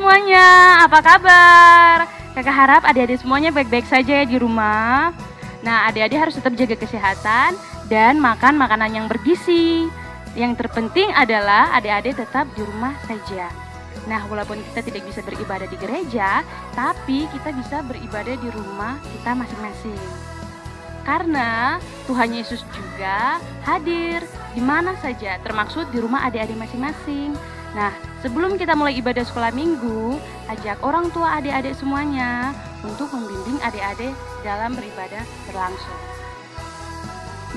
semuanya, apa kabar? Kakak harap adik-adik semuanya baik-baik saja ya di rumah. Nah, adik-adik harus tetap jaga kesehatan dan makan makanan yang bergizi. Yang terpenting adalah adik-adik tetap di rumah saja. Nah, walaupun kita tidak bisa beribadah di gereja, tapi kita bisa beribadah di rumah kita masing-masing. Karena Tuhan Yesus juga hadir di mana saja, termaksud di rumah adik-adik masing-masing. Nah, sebelum kita mulai ibadah sekolah minggu, ajak orang tua adik-adik semuanya untuk membimbing adik-adik dalam beribadah berlangsung.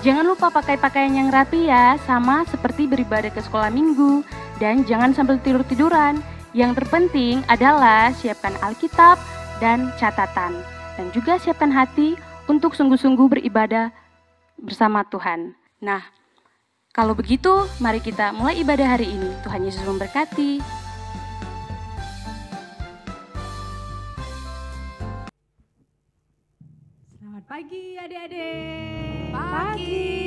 Jangan lupa pakai pakaian yang rapi ya, sama seperti beribadah ke sekolah minggu. Dan jangan sambil tidur-tiduran. Yang terpenting adalah siapkan Alkitab dan catatan. Dan juga siapkan hati untuk sungguh-sungguh beribadah bersama Tuhan. Nah, kalau begitu, mari kita mulai ibadah hari ini. Tuhan Yesus memberkati. Selamat pagi adik-adik. Pagi.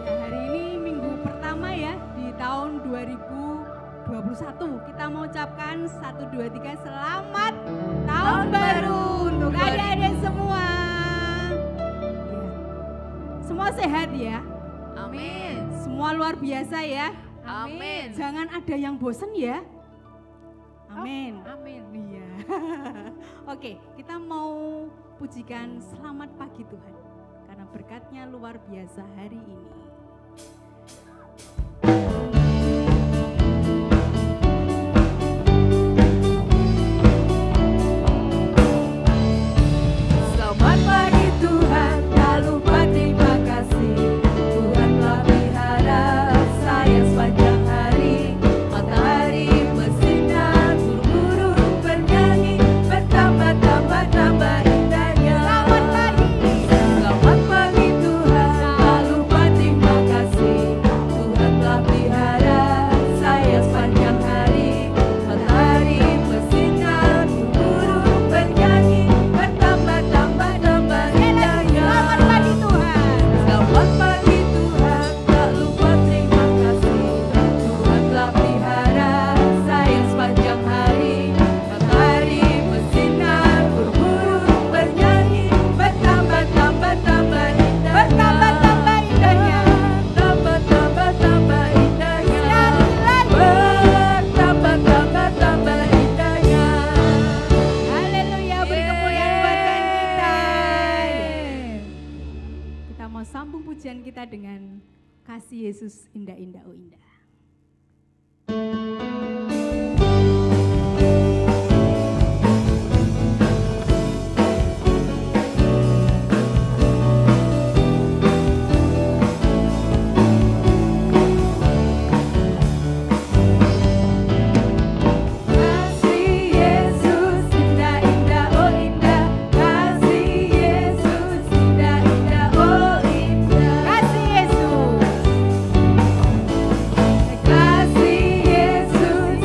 Ya, hari ini minggu pertama ya di tahun 2021. Kita mau ucapkan 1, 2, 3 selamat tahun baru untuk adik-adik semua. Ya. Semua sehat ya. Amin. Semua luar biasa ya. Amin. Jangan ada yang bosan ya. Amin. Oh, amin. Iya. Oke, kita mau pujikan selamat pagi Tuhan. Karena berkatnya luar biasa hari ini. Selamat pagi Tuhan, tak lupa terima kasih. Tuhan telah pelihara saya sepanjang hari. Matahari bersinar, burung-burung bernyanyi, bertambah-tambah indahnya. Selamat pagi. Selamat pagi Tuhan, tak lupa terima kasih. Tuhan telah pelihara saya sepanjang hari. Matahari bersinar, burung-burung bernyanyi, bertambah-tambah indahnya. Selamat pagi Tuhan. Selamat pagi Tuhan, tak lupa terima kasih. Tuhan telah pelihara saya sepanjang hari. Matahari bersinar, burung-burung bernyanyi, bertambah-tambah indahnya. Bertambah-tambah indahnya. Tambah-tambah indahnya. Bertambah-tambah indahnya. Haleluya, beri kemuliaan buat Tuhan kita. Kita mau sambung pujian kita dengan kasih Yesus indah-indah oh indah. Kasih Yesus indah-indah oh indah. Kasih Yesus indah-indah oh indah. Kasih Yesus. Kasih Yesus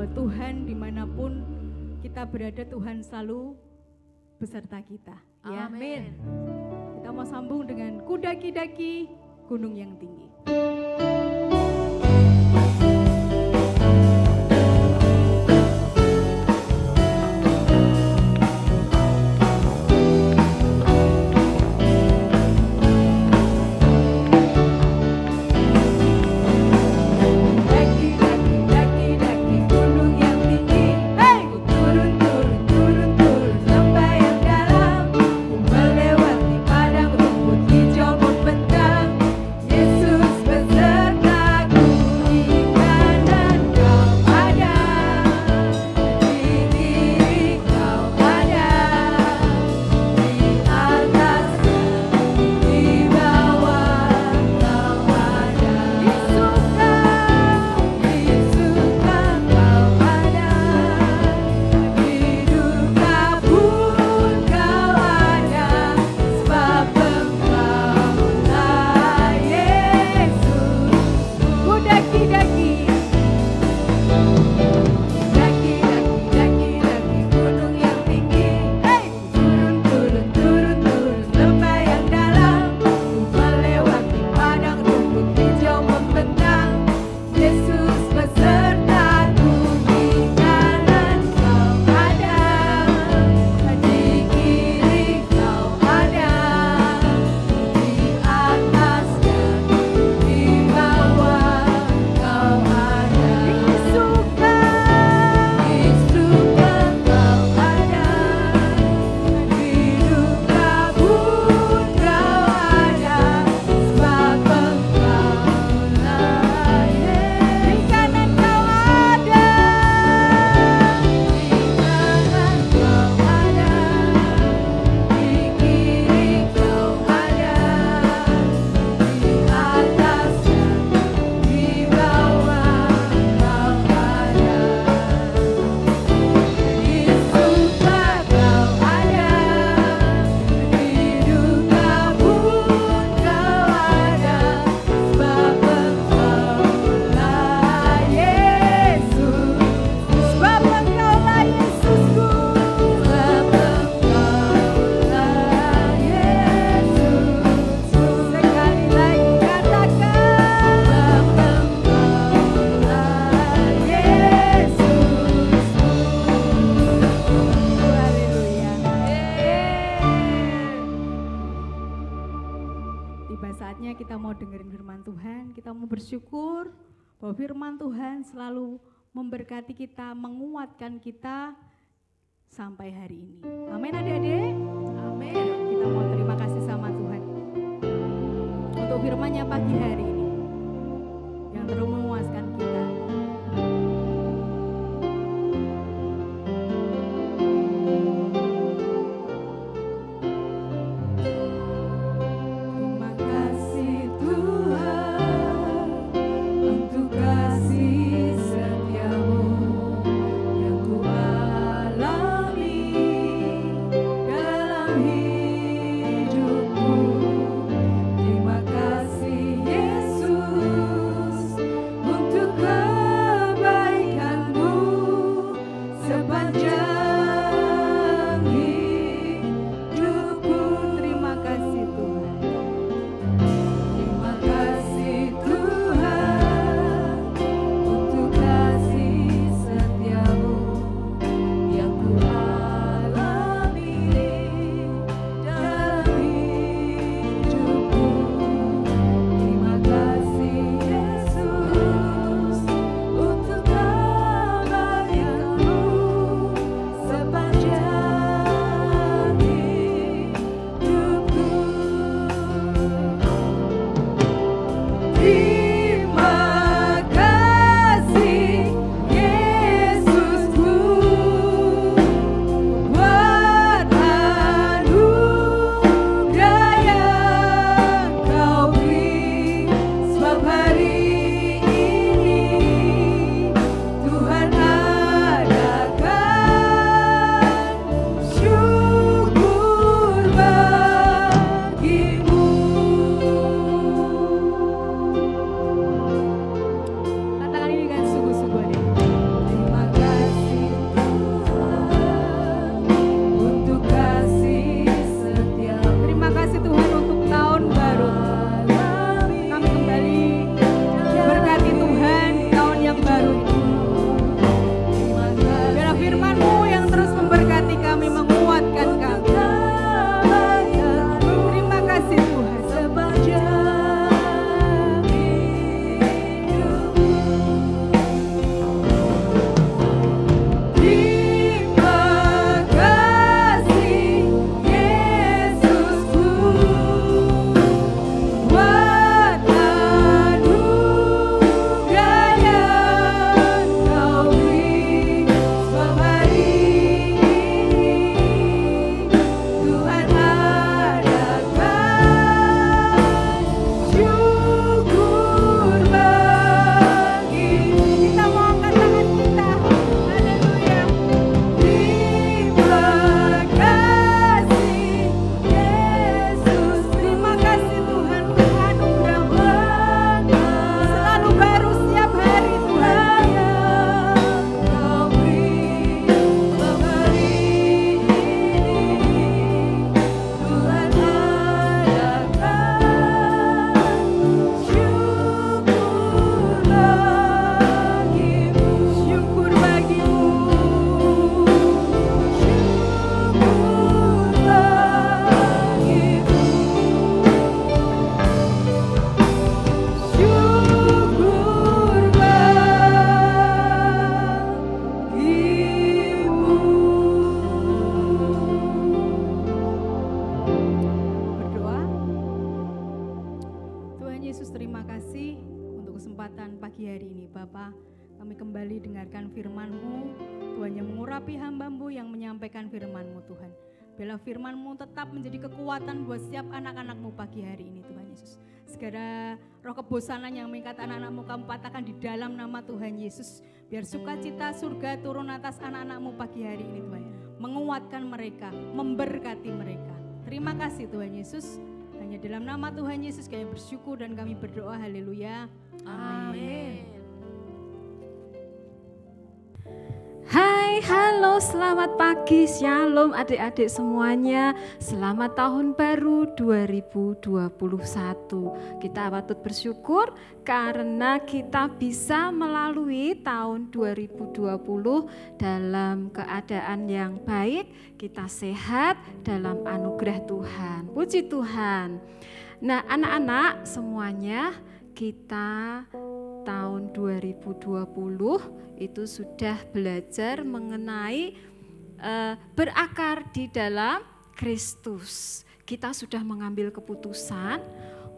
bahwa Tuhan dimanapun kita berada, Tuhan selalu beserta kita. Ya. Amin. Kita mau sambung dengan Kudaki-daki Gunung yang Tinggi. Saatnya kita mau dengerin firman Tuhan, kita mau bersyukur bahwa firman Tuhan selalu memberkati kita, menguatkan kita sampai hari ini. Amin adik-adik. Amin. Kita mau terima kasih sama Tuhan untuk firman-Nya pagi hari ini yang terus memuaskan kita. Terima kasih Yesus. kesempatan pagi hari ini Bapa. Kami kembali dengarkan firman-Mu, Tuhan yang mengurapi hamba-Mu yang menyampaikan firman-Mu Tuhan. Biarlah firman-Mu tetap menjadi kekuatan buat setiap anak-anak-Mu pagi hari ini Tuhan Yesus. Segala roh kebosanan yang mengikat anak-anak-Mu Kamu patahkan di dalam nama Tuhan Yesus. Biar sukacita surga turun atas anak-anak-Mu pagi hari ini Tuhan. Menguatkan mereka, memberkati mereka. Terima kasih Tuhan Yesus. Hanya dalam nama Tuhan Yesus kami bersyukur dan kami berdoa. Haleluya. Amin. Hai, halo, selamat pagi, shalom adik-adik semuanya. Selamat tahun baru 2021. Kita patut bersyukur karena kita bisa melalui tahun 2020 dalam keadaan yang baik. Kita sehat dalam anugerah Tuhan. Puji Tuhan. Nah, anak-anak semuanya, kita tahun 2020 itu sudah belajar mengenai berakar di dalam Kristus. Kita sudah mengambil keputusan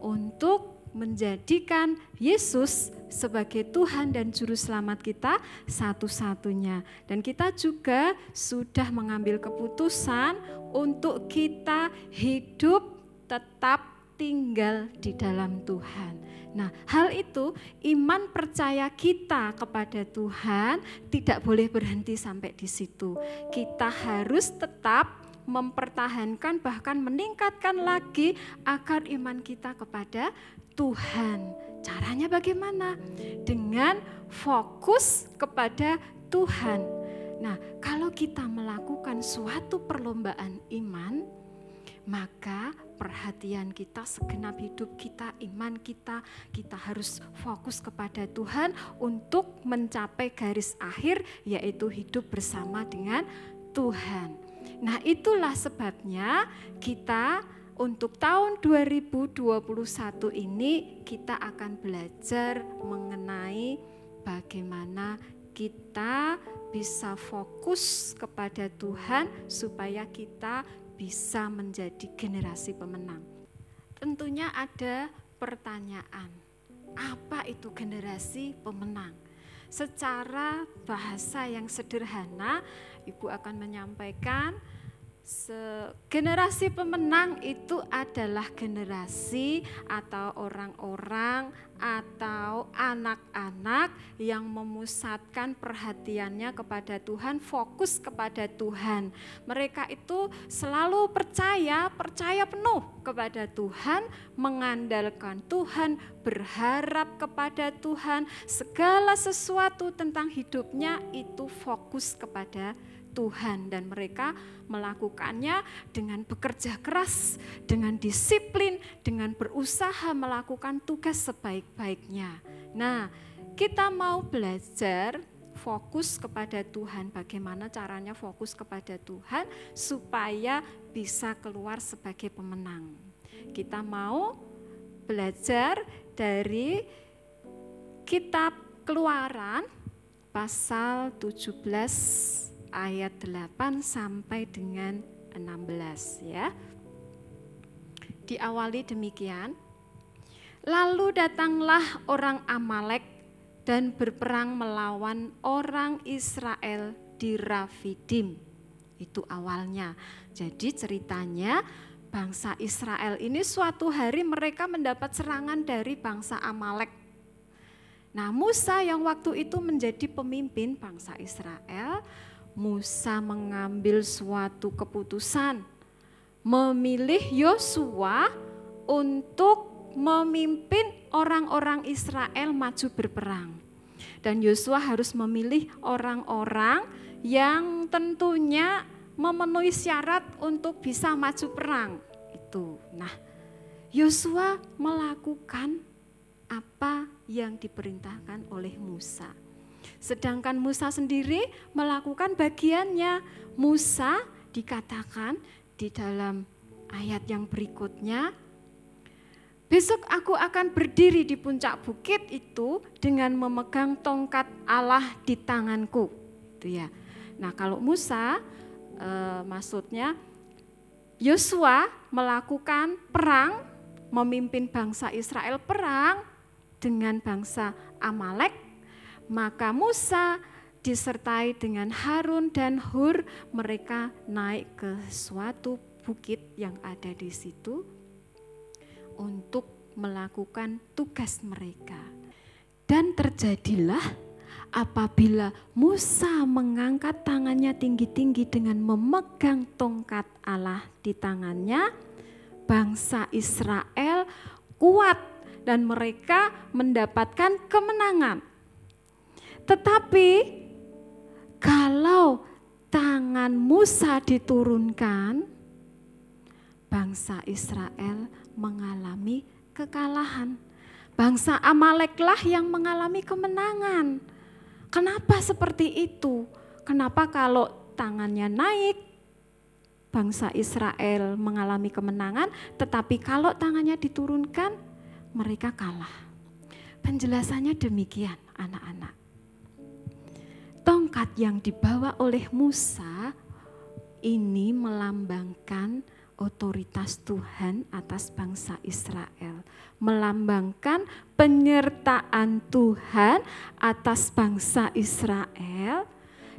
untuk menjadikan Yesus sebagai Tuhan dan Juru Selamat kita satu-satunya. Dan kita juga sudah mengambil keputusan untuk kita hidup tetap tinggal di dalam Tuhan. Nah, hal itu iman percaya kita kepada Tuhan tidak boleh berhenti sampai di situ. Kita harus tetap mempertahankan bahkan meningkatkan lagi agar iman kita kepada Tuhan. Caranya bagaimana? Dengan fokus kepada Tuhan. Nah, kalau kita melakukan suatu perlombaan iman, maka perhatian kita, segenap hidup kita, iman kita harus fokus kepada Tuhan untuk mencapai garis akhir, yaitu hidup bersama dengan Tuhan. Nah, itulah sebabnya kita untuk tahun 2021 ini kita akan belajar mengenai bagaimana kita bisa fokus kepada Tuhan supaya kita bisa menjadi generasi pemenang. Tentunya ada pertanyaan, apa itu generasi pemenang? Secara bahasa yang sederhana, Ibu akan menyampaikan generasi pemenang itu adalah generasi atau orang-orang atau anak-anak yang memusatkan perhatiannya kepada Tuhan, fokus kepada Tuhan. Mereka itu selalu percaya penuh kepada Tuhan, mengandalkan Tuhan, berharap kepada Tuhan, segala sesuatu tentang hidupnya itu fokus kepada Tuhan, dan mereka melakukannya dengan bekerja keras, dengan disiplin, dengan berusaha melakukan tugas sebaik-baiknya. Nah, kita mau belajar fokus kepada Tuhan. Bagaimana caranya fokus kepada Tuhan supaya bisa keluar sebagai pemenang. Kita mau belajar dari kitab Keluaran pasal 17 ayat 8 sampai dengan 16 ya. Diawali demikian. Lalu datanglah orang Amalek dan berperang melawan orang Israel di Rafidim. Itu awalnya. Jadi ceritanya bangsa Israel ini suatu hari mereka mendapat serangan dari bangsa Amalek. Nah, Musa yang waktu itu menjadi pemimpin bangsa Israel, Musa mengambil suatu keputusan, memilih Yosua untuk memimpin orang-orang Israel maju berperang. Dan Yosua harus memilih orang-orang yang tentunya memenuhi syarat untuk bisa maju perang. Itu. Nah, Yosua melakukan apa yang diperintahkan oleh Musa. Sedangkan Musa sendiri melakukan bagiannya. Musa dikatakan di dalam ayat yang berikutnya, besok aku akan berdiri di puncak bukit itu dengan memegang tongkat Allah di tanganku. Itu ya. Nah, kalau Musa maksudnya Yosua melakukan perang, memimpin bangsa Israel perang dengan bangsa Amalek, maka Musa disertai dengan Harun dan Hur, mereka naik ke suatu bukit yang ada di situ untuk melakukan tugas mereka. Dan terjadilah apabila Musa mengangkat tangannya tinggi-tinggi dengan memegang tongkat Allah di tangannya, bangsa Israel kuat dan mereka mendapatkan kemenangan. Tetapi kalau tangan Musa diturunkan, bangsa Israel mengalami kekalahan. Bangsa Amaleklah yang mengalami kemenangan. Kenapa seperti itu? Kenapa kalau tangannya naik, bangsa Israel mengalami kemenangan, tetapi kalau tangannya diturunkan, mereka kalah? Penjelasannya demikian, anak-anak. Tongkat yang dibawa oleh Musa ini melambangkan otoritas Tuhan atas bangsa Israel, melambangkan penyertaan Tuhan atas bangsa Israel,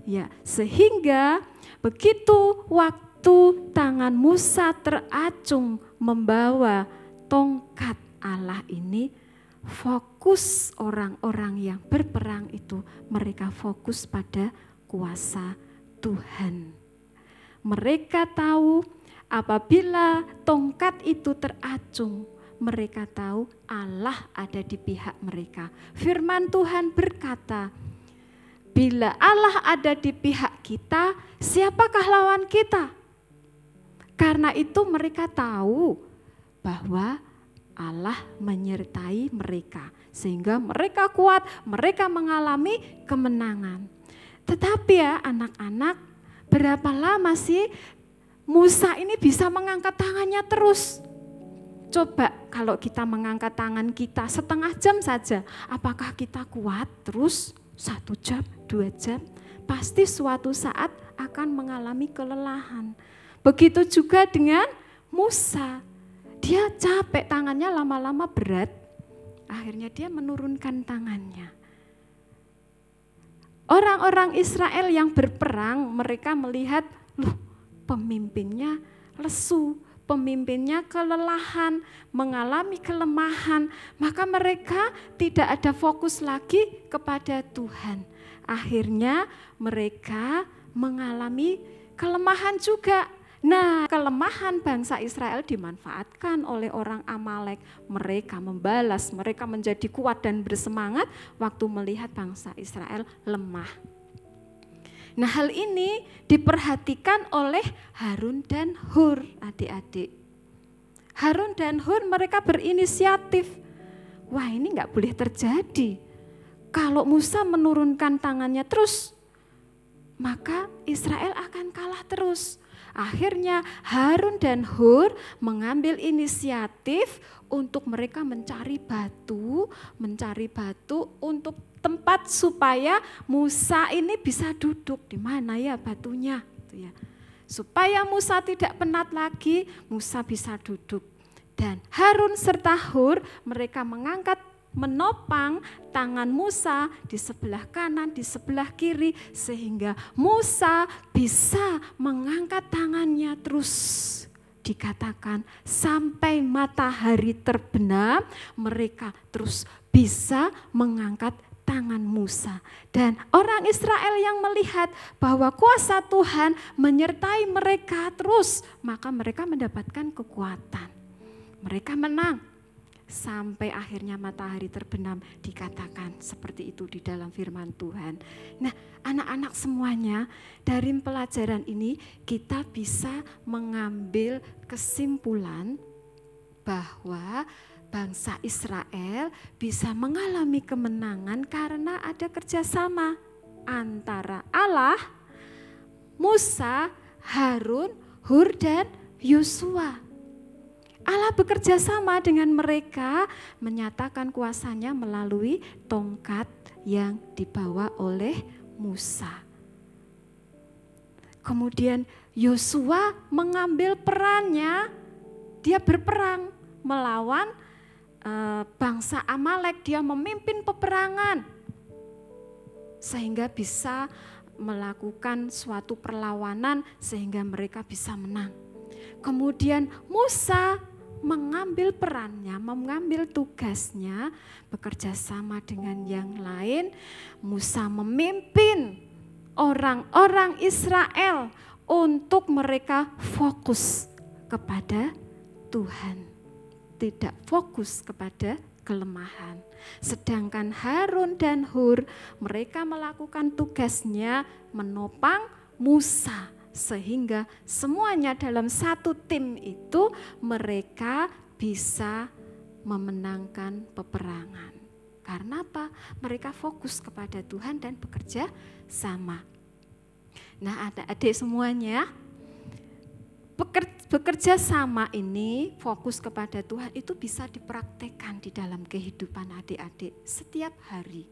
ya, sehingga begitu waktu tangan Musa teracung membawa tongkat Allah ini, fokus orang-orang yang berperang itu, mereka fokus pada kuasa Tuhan. Mereka tahu apabila tongkat itu teracung, mereka tahu Allah ada di pihak mereka. Firman Tuhan berkata, bila Allah ada di pihak kita, siapakah lawan kita? Karena itu mereka tahu bahwa Allah menyertai mereka, sehingga mereka kuat, mereka mengalami kemenangan. Tetapi ya anak-anak, berapa lama sih Musa ini bisa mengangkat tangannya terus? Coba kalau kita mengangkat tangan kita setengah jam saja, apakah kita kuat terus 1 jam, 2 jam? Pasti suatu saat akan mengalami kelelahan. Begitu juga dengan Musa. Dia capek, tangannya lama-lama berat. Akhirnya dia menurunkan tangannya. Orang-orang Israel yang berperang, mereka melihat, loh, pemimpinnya lesu, pemimpinnya kelelahan, mengalami kelemahan, maka mereka tidak ada fokus lagi kepada Tuhan. Akhirnya mereka mengalami kelemahan juga. Nah, kelemahan bangsa Israel dimanfaatkan oleh orang Amalek. Mereka membalas, mereka menjadi kuat dan bersemangat waktu melihat bangsa Israel lemah. Nah, hal ini diperhatikan oleh Harun dan Hur, adik-adik. Harun dan Hur mereka berinisiatif. Wah, ini enggak boleh terjadi. Kalau Musa menurunkan tangannya terus, maka Israel akan kalah terus. Akhirnya Harun dan Hur mengambil inisiatif untuk mereka mencari batu untuk tempat supaya Musa ini bisa duduk. Di mana ya batunya? Gitu ya. Supaya Musa tidak penat lagi, Musa bisa duduk. Dan Harun serta Hur mereka menopang tangan Musa di sebelah kanan, di sebelah kiri, sehingga Musa bisa mengangkat tangannya terus. Dikatakan sampai matahari terbenam, mereka terus bisa mengangkat tangan Musa. Dan orang Israel yang melihat bahwa kuasa Tuhan menyertai mereka terus, maka mereka mendapatkan kekuatan. Mereka menang. Sampai akhirnya matahari terbenam, dikatakan seperti itu di dalam firman Tuhan. Nah, anak-anak semuanya, dari pelajaran ini kita bisa mengambil kesimpulan bahwa bangsa Israel bisa mengalami kemenangan karena ada kerjasama antara Allah, Musa, Harun, Hur, dan Yosua. Allah bekerja sama dengan mereka, menyatakan kuasanya melalui tongkat yang dibawa oleh Musa. Kemudian Yosua mengambil perannya, dia berperang melawan bangsa Amalek, dia memimpin peperangan sehingga bisa melakukan suatu perlawanan sehingga mereka bisa menang. Kemudian Musa mengambil perannya, mengambil tugasnya, bekerja sama dengan yang lain. Musa memimpin orang-orang Israel untuk mereka fokus kepada Tuhan, tidak fokus kepada kelemahan. Sedangkan Harun dan Hur, mereka melakukan tugasnya menopang Musa, sehingga semuanya dalam satu tim itu mereka bisa memenangkan peperangan. Karena apa? Mereka fokus kepada Tuhan dan bekerja sama. Nah, adik-adik semuanya, bekerja sama ini, fokus kepada Tuhan itu bisa dipraktekkan di dalam kehidupan adik-adik setiap hari.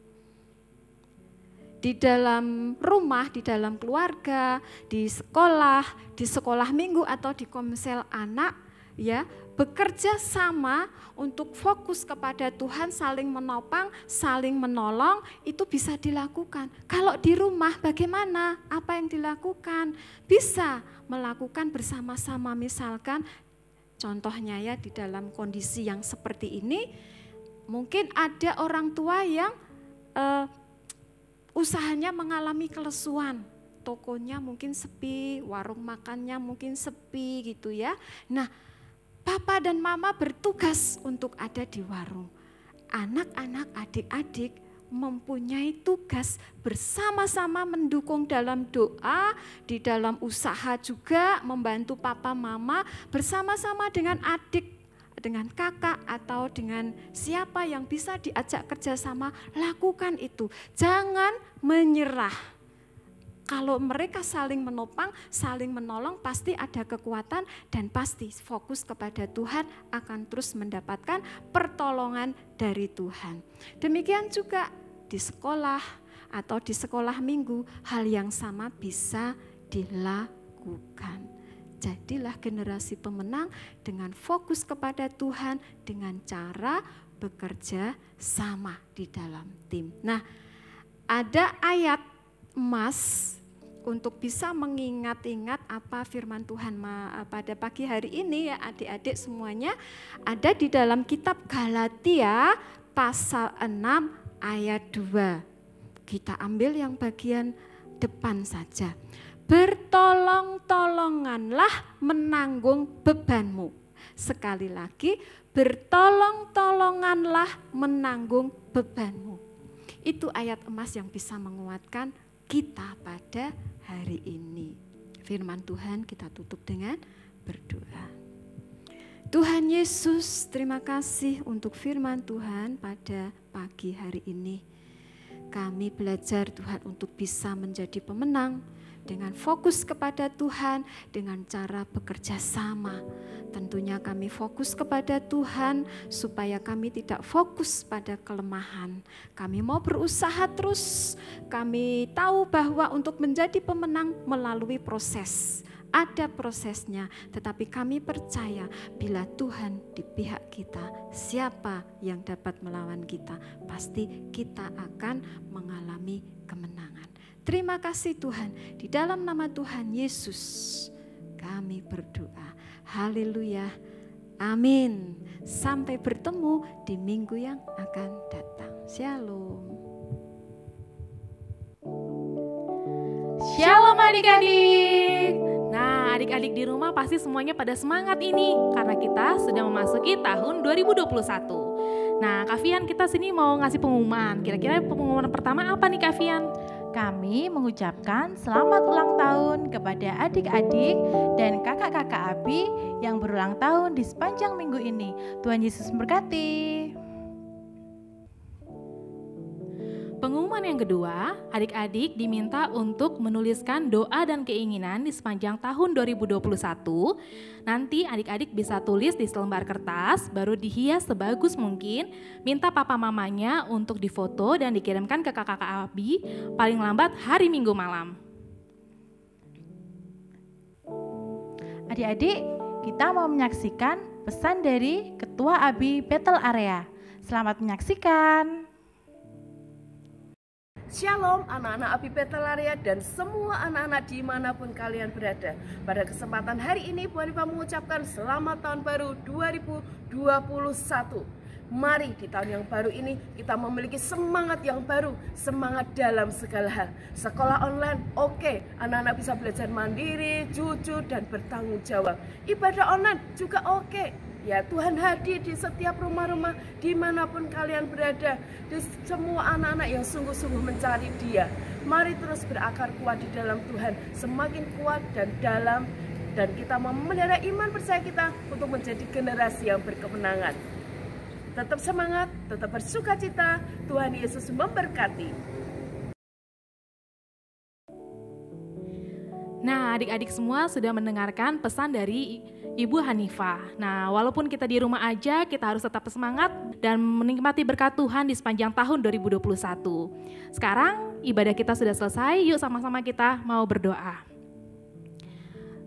Di dalam rumah, di dalam keluarga, di sekolah minggu atau di komsel anak, ya, bekerja sama untuk fokus kepada Tuhan, saling menopang, saling menolong, itu bisa dilakukan. Kalau di rumah bagaimana? Apa yang dilakukan? Bisa melakukan bersama-sama, misalkan contohnya ya di dalam kondisi yang seperti ini, mungkin ada orang tua yang usahanya mengalami kelesuan, tokonya mungkin sepi, warung makannya mungkin sepi gitu ya. Nah, papa dan mama bertugas untuk ada di warung. Anak-anak, adik-adik mempunyai tugas bersama-sama mendukung dalam doa, di dalam usaha juga membantu papa mama bersama-sama dengan adik, dengan kakak atau dengan siapa yang bisa diajak kerjasama, lakukan itu. Jangan menyerah. Kalau mereka saling menopang, saling menolong, pasti ada kekuatan dan pasti fokus kepada Tuhan akan terus mendapatkan pertolongan dari Tuhan. Demikian juga di sekolah atau di sekolah minggu, hal yang sama bisa dilakukan. Jadilah generasi pemenang dengan fokus kepada Tuhan dengan cara bekerja sama di dalam tim. Nah, ada ayat emas untuk bisa mengingat-ingat apa firman Tuhan pada pagi hari ini ya adik-adik semuanya. Ada di dalam kitab Galatia pasal 6 ayat 2. Kita ambil yang bagian depan saja. Bertolong-tolonganlah menanggung bebanmu. Sekali lagi, bertolong-tolonganlah menanggung bebanmu. Itu ayat emas yang bisa menguatkan kita pada hari ini. Firman Tuhan kita tutup dengan berdoa. Tuhan Yesus, terima kasih untuk firman Tuhan pada pagi hari ini. Kami belajar Tuhan untuk bisa menjadi pemenang dengan fokus kepada Tuhan, dengan cara bekerja sama. Tentunya kami fokus kepada Tuhan supaya kami tidak fokus pada kelemahan. Kami mau berusaha terus, kami tahu bahwa untuk menjadi pemenang melalui proses. Ada prosesnya, tetapi kami percaya bila Tuhan di pihak kita, siapa yang dapat melawan kita? Pasti kita akan mengalami kemenangan. Terima kasih Tuhan, di dalam nama Tuhan Yesus kami berdoa. Haleluya, amin. Sampai bertemu di minggu yang akan datang. Shalom. Shalom adik-adik. Nah, adik-adik di rumah pasti semuanya pada semangat ini karena kita sudah memasuki tahun 2021. Nah, Kak Fian, kita sini mau ngasih pengumuman. Kira-kira pengumuman pertama apa nih Kak Fian? Kami mengucapkan selamat ulang tahun kepada adik-adik dan kakak-kakak Abi yang berulang tahun di sepanjang minggu ini. Tuhan Yesus memberkati. Pengumuman yang kedua, adik-adik diminta untuk menuliskan doa dan keinginan di sepanjang tahun 2021. Nanti adik-adik bisa tulis di selembar kertas, baru dihias sebagus mungkin. Minta papa mamanya untuk difoto dan dikirimkan ke kakak-kakak Abi paling lambat hari Minggu malam. Adik-adik, kita mau menyaksikan pesan dari Ketua ABI Battle Area. Selamat menyaksikan. Shalom anak-anak ABI Battle Area dan semua anak-anak dimanapun kalian berada. Pada kesempatan hari ini Bu Hanifah mengucapkan selamat tahun baru 2021. Mari di tahun yang baru ini kita memiliki semangat yang baru, semangat dalam segala hal. Sekolah online, oke, anak-anak bisa belajar mandiri, jujur, dan bertanggung jawab. Ibadah online juga oke. Ya, Tuhan hadir di setiap rumah-rumah dimanapun kalian berada, di semua anak-anak yang sungguh-sungguh mencari Dia. Mari terus berakar kuat di dalam Tuhan, semakin kuat dan dalam, dan kita memelihara iman percaya kita untuk menjadi generasi yang berkemenangan. Tetap semangat, tetap bersukacita, Tuhan Yesus memberkati. Nah, adik-adik semua sudah mendengarkan pesan dari Ibu Hanifah. Nah, walaupun kita di rumah aja, kita harus tetap semangat dan menikmati berkat Tuhan di sepanjang tahun 2021. Sekarang ibadah kita sudah selesai, yuk sama-sama kita mau berdoa.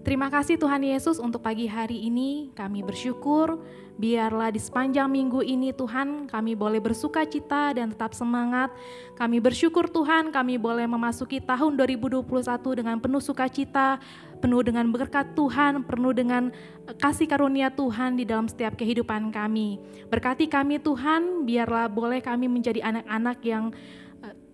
Terima kasih Tuhan Yesus untuk pagi hari ini, kami bersyukur. Biarlah di sepanjang minggu ini Tuhan kami boleh bersuka cita dan tetap semangat. Kami bersyukur Tuhan kami boleh memasuki tahun 2021 dengan penuh sukacita, penuh dengan berkat Tuhan, penuh dengan kasih karunia Tuhan di dalam setiap kehidupan kami. Berkati kami Tuhan, biarlah boleh kami menjadi anak-anak yang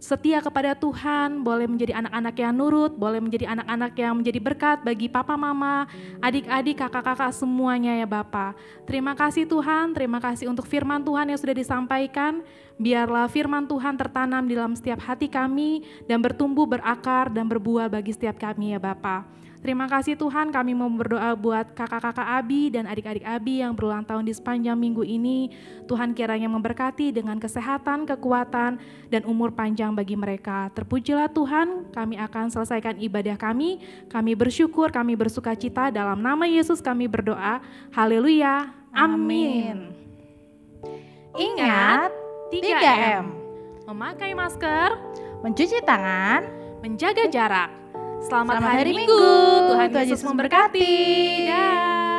setia kepada Tuhan, boleh menjadi anak-anak yang nurut, boleh menjadi anak-anak yang menjadi berkat bagi papa mama, adik-adik, kakak-kakak semuanya ya Bapa. Terima kasih Tuhan, terima kasih untuk firman Tuhan yang sudah disampaikan. Biarlah firman Tuhan tertanam di dalam setiap hati kami dan bertumbuh, berakar dan berbuah bagi setiap kami ya Bapa. Terima kasih Tuhan, kami mau berdoa buat kakak-kakak Abi dan adik-adik Abi yang berulang tahun di sepanjang minggu ini. Tuhan kiranya memberkati dengan kesehatan, kekuatan, dan umur panjang bagi mereka. Terpujilah Tuhan, kami akan selesaikan ibadah kami. Kami bersyukur, kami bersuka cita. Dalam nama Yesus kami berdoa. Haleluya. Amin. Ingat 3M. Memakai masker, Mencuci tangan. menjaga jarak. Selamat Selamat hari hari Minggu. Minggu. Tuhan Tuhan Yesus Yesus memberkati. memberkati. Dah.